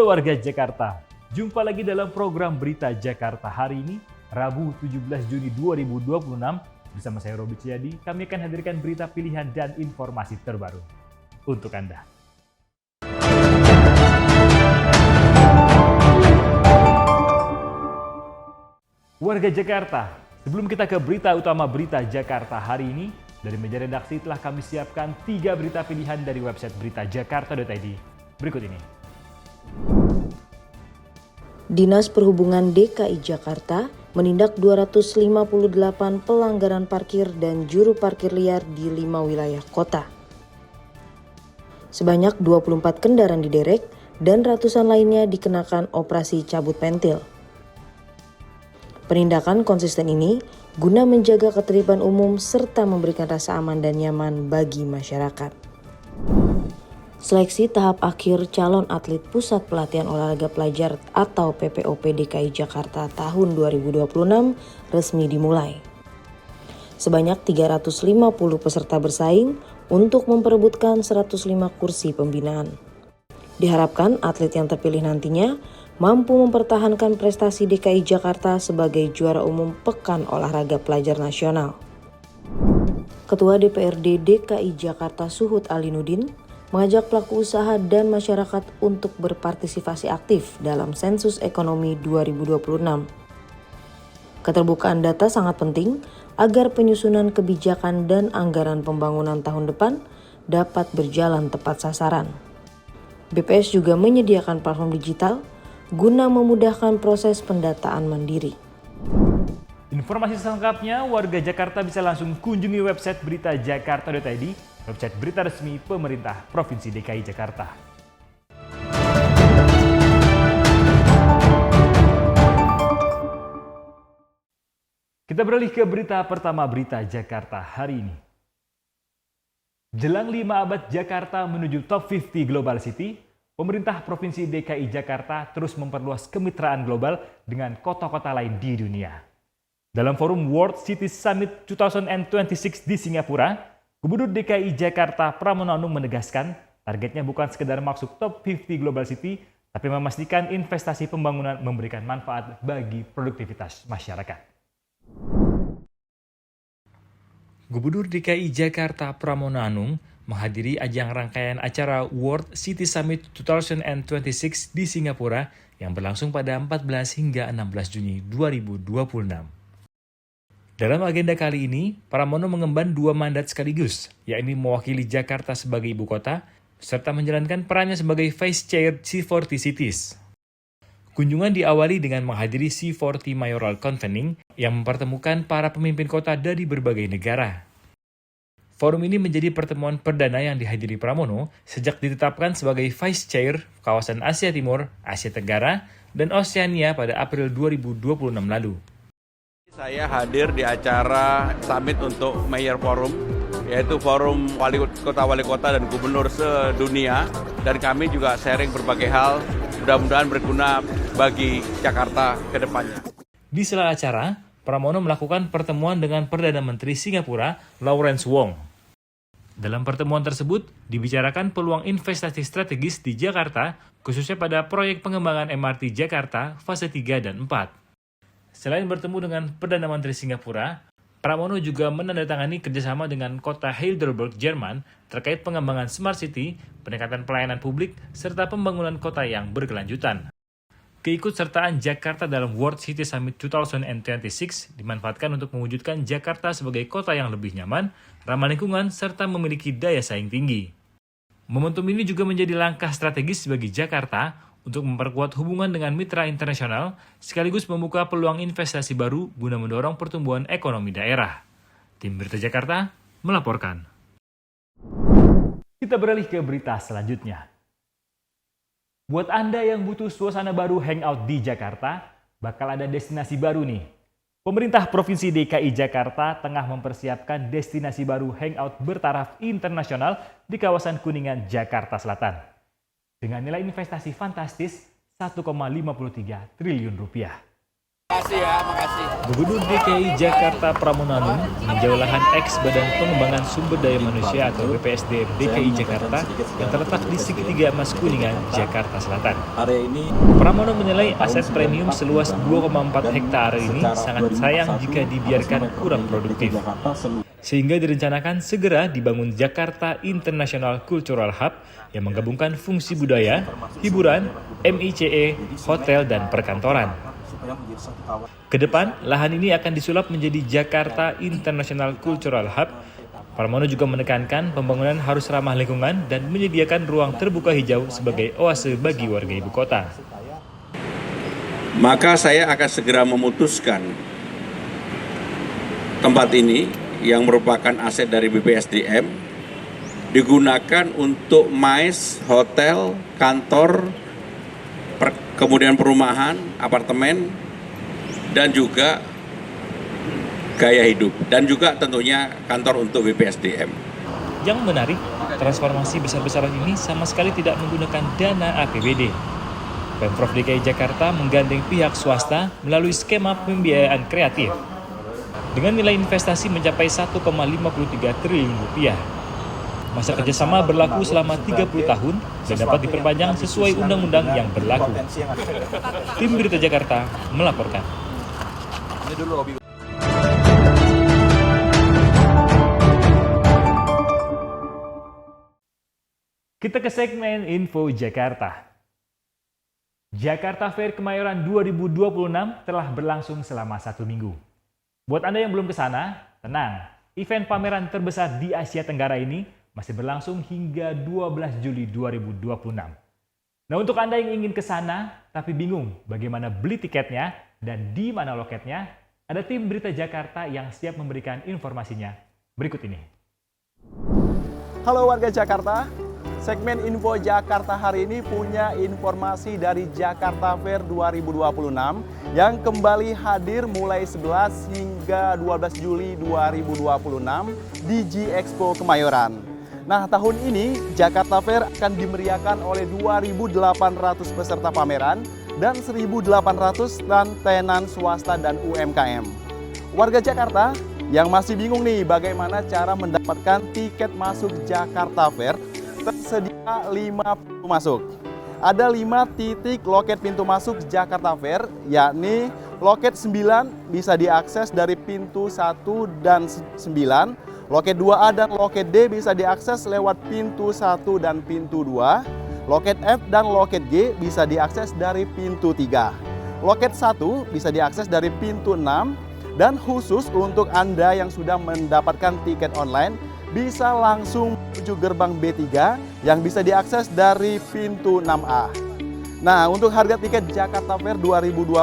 Halo warga Jakarta, jumpa lagi dalam program Berita Jakarta hari ini, Rabu 17 Juni 2026. Bersama saya Robi Ciyadi, kami akan hadirkan berita pilihan dan informasi terbaru untuk Anda. Warga Jakarta, sebelum kita ke berita utama Berita Jakarta hari ini, dari meja redaksi telah kami siapkan 3 berita pilihan dari website beritajakarta.id. Berikut ini. Dinas Perhubungan DKI Jakarta menindak 258 pelanggaran parkir dan juru parkir liar di 5 wilayah kota. Sebanyak 24 kendaraan diderek dan ratusan lainnya dikenakan operasi cabut pentil. Penindakan konsisten ini guna menjaga ketertiban umum serta memberikan rasa aman dan nyaman bagi masyarakat. Seleksi tahap akhir calon atlet Pusat Pelatihan Olahraga Pelajar atau PPOP DKI Jakarta tahun 2026 resmi dimulai. Sebanyak 350 peserta bersaing untuk memperebutkan 105 kursi pembinaan. Diharapkan atlet yang terpilih nantinya mampu mempertahankan prestasi DKI Jakarta sebagai juara umum Pekan Olahraga Pelajar Nasional. Ketua DPRD DKI Jakarta Suhud Alinuddin mengajak pelaku usaha dan masyarakat untuk berpartisipasi aktif dalam sensus ekonomi 2026. Keterbukaan data sangat penting agar penyusunan kebijakan dan anggaran pembangunan tahun depan dapat berjalan tepat sasaran. BPS juga menyediakan platform digital guna memudahkan proses pendataan mandiri. Informasi selengkapnya, warga Jakarta bisa langsung kunjungi website beritajakarta.id, website berita resmi pemerintah Provinsi DKI Jakarta. Kita beralih ke berita pertama Berita Jakarta hari ini. Jelang 5 abad Jakarta menuju top 50 Global City, pemerintah Provinsi DKI Jakarta terus memperluas kemitraan global dengan kota-kota lain di dunia. Dalam forum World City Summit 2026 di Singapura, Gubernur DKI Jakarta Pramono Anung menegaskan targetnya bukan sekedar masuk top 50 Global City, tapi memastikan investasi pembangunan memberikan manfaat bagi produktivitas masyarakat. Gubernur DKI Jakarta Pramono Anung menghadiri ajang rangkaian acara World City Summit 2026 di Singapura yang berlangsung pada 14 hingga 16 Juni 2026. Dalam agenda kali ini, Pramono mengemban 2 mandat sekaligus, yakni mewakili Jakarta sebagai ibu kota, serta menjalankan perannya sebagai Vice Chair C40 Cities. Kunjungan diawali dengan menghadiri C40 Mayoral Convening yang mempertemukan para pemimpin kota dari berbagai negara. Forum ini menjadi pertemuan perdana yang dihadiri Pramono sejak ditetapkan sebagai Vice Chair kawasan Asia Timur, Asia Tenggara, dan Oseania pada April 2026 lalu. Saya hadir di acara summit untuk Mayor Forum, yaitu forum wali kota dan gubernur sedunia, dan kami juga sharing berbagai hal, mudah-mudahan berguna bagi Jakarta ke depannya. Di sela acara, Pramono melakukan pertemuan dengan Perdana Menteri Singapura, Lawrence Wong. Dalam pertemuan tersebut, dibicarakan peluang investasi strategis di Jakarta, khususnya pada proyek pengembangan MRT Jakarta fase 3 dan 4. Selain bertemu dengan Perdana Menteri Singapura, Pramono juga menandatangani kerjasama dengan kota Heidelberg, Jerman terkait pengembangan Smart City, peningkatan pelayanan publik, serta pembangunan kota yang berkelanjutan. Keikutsertaan Jakarta dalam World City Summit 2026 dimanfaatkan untuk mewujudkan Jakarta sebagai kota yang lebih nyaman, ramah lingkungan, serta memiliki daya saing tinggi. Momentum ini juga menjadi langkah strategis bagi Jakarta untuk memperkuat hubungan dengan mitra internasional, sekaligus membuka peluang investasi baru guna mendorong pertumbuhan ekonomi daerah. Tim Berita Jakarta melaporkan. Kita beralih ke berita selanjutnya. Buat Anda yang butuh suasana baru hangout di Jakarta, bakal ada destinasi baru nih. Pemerintah Provinsi DKI Jakarta tengah mempersiapkan destinasi baru hangout bertaraf internasional di kawasan Kuningan, Jakarta Selatan. Dengan nilai investasi fantastis 1,53 triliun rupiah. Makasih ya, makasih. Gubernur DKI Jakarta Pramono Anung meninjau lahan eks Badan Pengembangan Sumber Daya Manusia atau BPSDM DKI Jakarta yang terletak di segitiga Emas Kuningan, Jakarta Selatan. Pramono menilai aset premium seluas 2,4 hektar ini sangat sayang jika dibiarkan kurang produktif. Sehingga direncanakan segera dibangun Jakarta International Cultural Hub yang menggabungkan fungsi budaya, hiburan, MICE, hotel, dan perkantoran. Kedepan, lahan ini akan disulap menjadi Jakarta International Cultural Hub. Pramono juga menekankan pembangunan harus ramah lingkungan dan menyediakan ruang terbuka hijau sebagai oase bagi warga ibu kota. Maka saya akan segera memutuskan tempat ini yang merupakan aset dari BPSDM digunakan untuk MICE, hotel, kantor, kemudian perumahan, apartemen, dan juga gaya hidup, dan juga tentunya kantor untuk BPSDM. Yang menarik, transformasi besar-besaran ini sama sekali tidak menggunakan dana APBD. Pemprov DKI Jakarta menggandeng pihak swasta melalui skema pembiayaan kreatif. Dengan nilai investasi mencapai 1,53 triliun rupiah. Masa kerjasama berlaku selama 30 tahun dan dapat diperpanjang sesuai undang-undang yang berlaku. Tim Berita Jakarta melaporkan. Kita ke segmen Info Jakarta. Jakarta Fair Kemayoran 2026 telah berlangsung selama 1 minggu. Buat Anda yang belum ke sana, tenang. Event pameran terbesar di Asia Tenggara ini masih berlangsung hingga 12 Juli 2026. Nah, untuk Anda yang ingin ke sana tapi bingung bagaimana beli tiketnya dan di mana loketnya, ada tim Berita Jakarta yang siap memberikan informasinya berikut ini. Halo warga Jakarta, segmen Info Jakarta hari ini punya informasi dari Jakarta Fair 2026 yang kembali hadir mulai 11 hingga 12 Juli 2026 di G-Expo Kemayoran. Nah, tahun ini Jakarta Fair akan dimeriahkan oleh 2.800 peserta pameran dan 1.800 tenan swasta dan UMKM. Warga Jakarta yang masih bingung nih bagaimana cara mendapatkan tiket masuk Jakarta Fair, tersedia 5 pintu masuk. Ada 5 titik loket pintu masuk Jakarta Fair, yakni loket 9 bisa diakses dari pintu 1 dan 9, loket 2A dan loket D bisa diakses lewat pintu 1 dan pintu 2, loket F dan loket G bisa diakses dari pintu 3, loket 1 bisa diakses dari pintu 6, dan khusus untuk Anda yang sudah mendapatkan tiket online, bisa langsung menuju gerbang B3 yang bisa diakses dari pintu 6A. Nah, untuk harga tiket Jakarta Fair 2026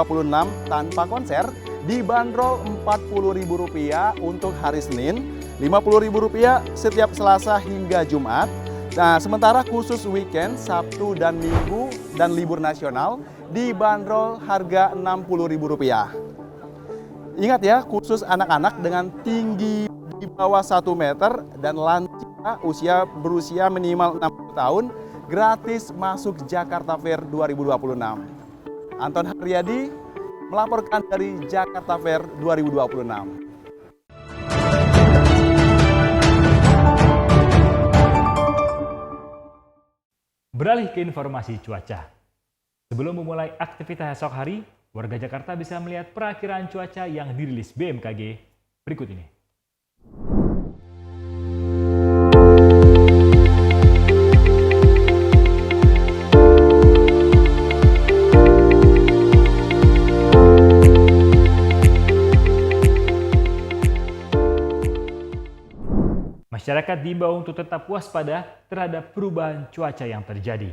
tanpa konser dibanderol Rp40.000 untuk hari Senin, Rp50.000 setiap Selasa hingga Jumat. Nah, sementara khusus weekend, Sabtu dan Minggu dan libur nasional dibanderol harga Rp60.000. Ingat ya, khusus anak-anak dengan tinggi di bawah 1 meter dan lansia berusia minimal 60 tahun gratis masuk Jakarta Fair 2026. Anton Haryadi melaporkan dari Jakarta Fair 2026. Beralih ke informasi cuaca. Sebelum memulai aktivitas esok hari, warga Jakarta bisa melihat perakiraan cuaca yang dirilis BMKG berikut ini. Masyarakat diimbau untuk tetap waspada terhadap perubahan cuaca yang terjadi.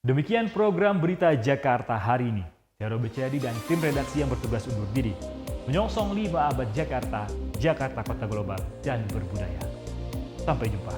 Demikian program Berita Jakarta hari ini. Saya Robert Cedi dan tim redaksi yang bertugas undur diri. Menyongsong 5 abad Jakarta, Jakarta Kota Global dan Berbudaya. Sampai jumpa.